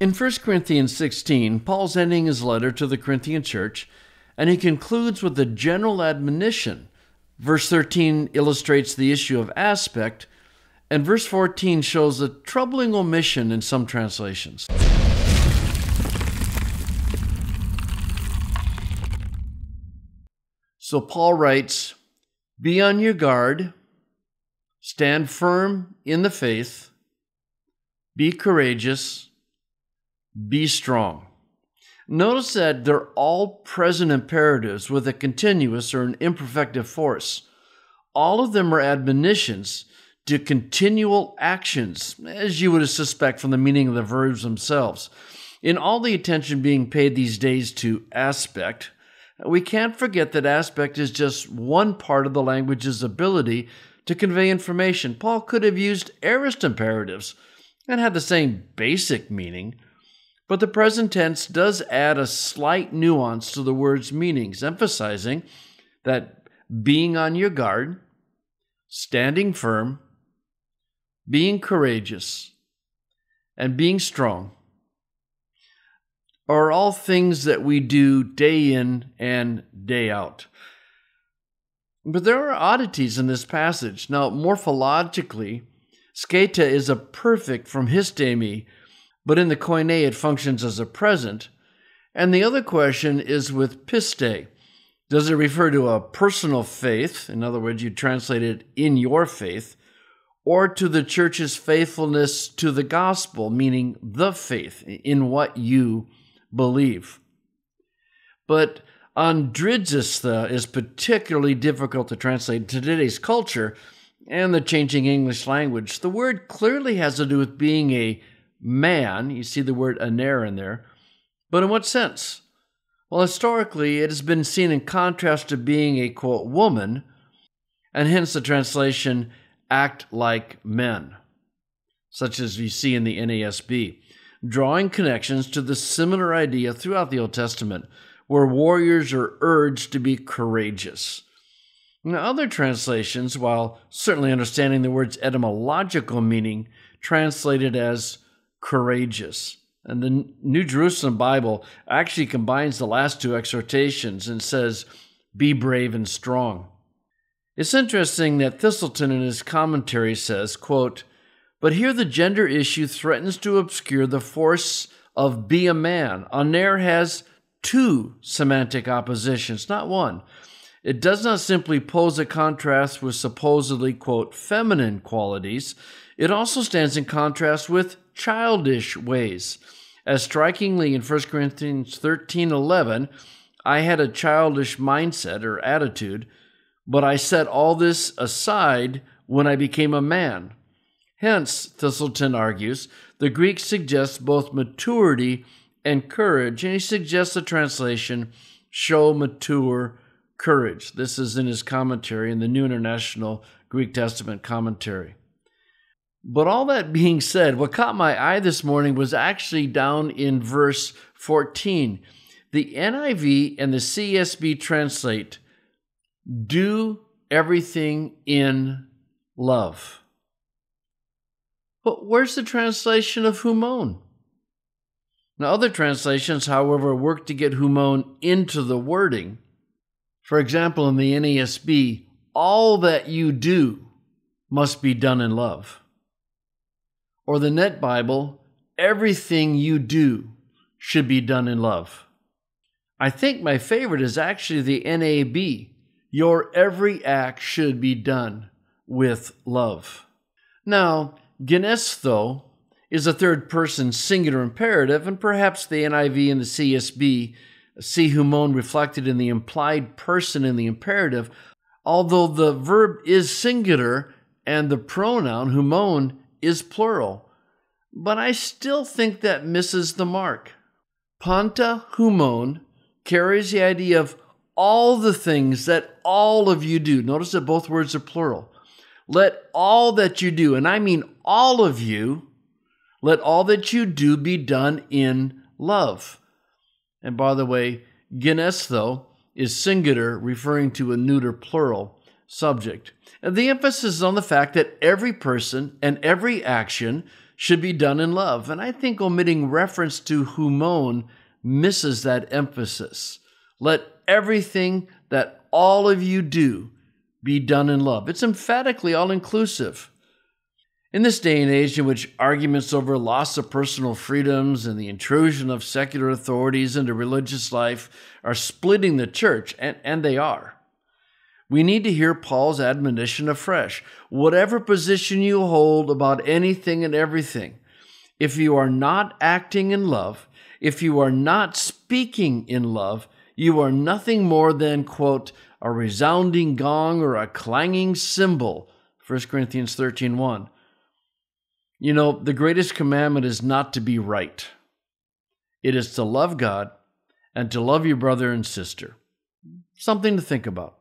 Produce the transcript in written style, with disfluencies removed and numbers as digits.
In 1 Corinthians 16, Paul's ending his letter to the Corinthian church, and he concludes with a general admonition. Verse 13 illustrates the issue of aspect, and verse 14 shows a troubling omission in some translations. So Paul writes, "Be on your guard, stand firm in the faith, be courageous, be strong." Notice that they're all present imperatives with a continuous or an imperfective force. All of them are admonitions to continual actions, as you would suspect from the meaning of the verbs themselves. In all the attention being paid these days to aspect, we can't forget that aspect is just one part of the language's ability to convey information. Paul could have used aorist imperatives and had the same basic meaning, but the present tense does add a slight nuance to the word's meanings, emphasizing that being on your guard, standing firm, being courageous, and being strong are all things that we do day in and day out. But there are oddities in this passage. Now, morphologically, skata is a perfect from histemi, but in the koine it functions as a present. And the other question is with piste. Does it refer to a personal faith? In other words, you translate it in your faith, or to the church's faithfulness to the gospel, meaning the faith in what you believe. But andridzista is particularly difficult to translate to today's culture and the changing English language. The word clearly has to do with being a man. You see the word aner in there. But in what sense? Well, historically, it has been seen in contrast to being a, quote, woman, and hence the translation, act like men, such as you see in the NASB, drawing connections to the similar idea throughout the Old Testament, where warriors are urged to be courageous. Now, other translations, while certainly understanding the word's etymological meaning, translate it as courageous. And the New Jerusalem Bible actually combines the last two exhortations and says, be brave and strong. It's interesting that Thistleton in his commentary says, quote, "But here the gender issue threatens to obscure the force of be a man. Aner has two semantic oppositions, not one. It does not simply pose a contrast with supposedly, quote, feminine qualities. It also stands in contrast with childish ways. As strikingly in 1 Corinthians 13:11, I had a childish mindset or attitude, but I set all this aside when I became a man. Hence, Thistleton argues, the Greek suggests both maturity and courage, and he suggests the translation, show mature courage." This is in his commentary in the New International Greek Testament Commentary. But all that being said, what caught my eye this morning was actually down in verse 14. The NIV and the CSB translate, "Do everything in love." But where's the translation of humon? Now, other translations, however, work to get humon into the wording. For example, in the NASB, all that you do must be done in love. Or the Net Bible, everything you do should be done in love. I think my favorite is actually the NAB, your every act should be done with love. Now, genesto is a third-person singular imperative, and perhaps the NIV and the CSB see humon reflected in the implied person in the imperative, although the verb is singular and the pronoun humon is plural. But I still think that misses the mark. Panta humon carries the idea of all the things that all of you do. Notice that both words are plural. Let all that you do, and I mean all of you, let all that you do be done in love. And by the way, genesto is singular, referring to a neuter plural subject. And the emphasis is on the fact that every person and every action should be done in love. And I think omitting reference to humon misses that emphasis. Let everything that all of you do be done in love. It's emphatically all-inclusive. In this day and age in which arguments over loss of personal freedoms and the intrusion of secular authorities into religious life are splitting the church, and they are, we need to hear Paul's admonition afresh. Whatever position you hold about anything and everything, if you are not acting in love, if you are not speaking in love, you are nothing more than, quote, a resounding gong or a clanging cymbal, 1 Corinthians 13:1. You know, the greatest commandment is not to be right. It is to love God and to love your brother and sister. Something to think about.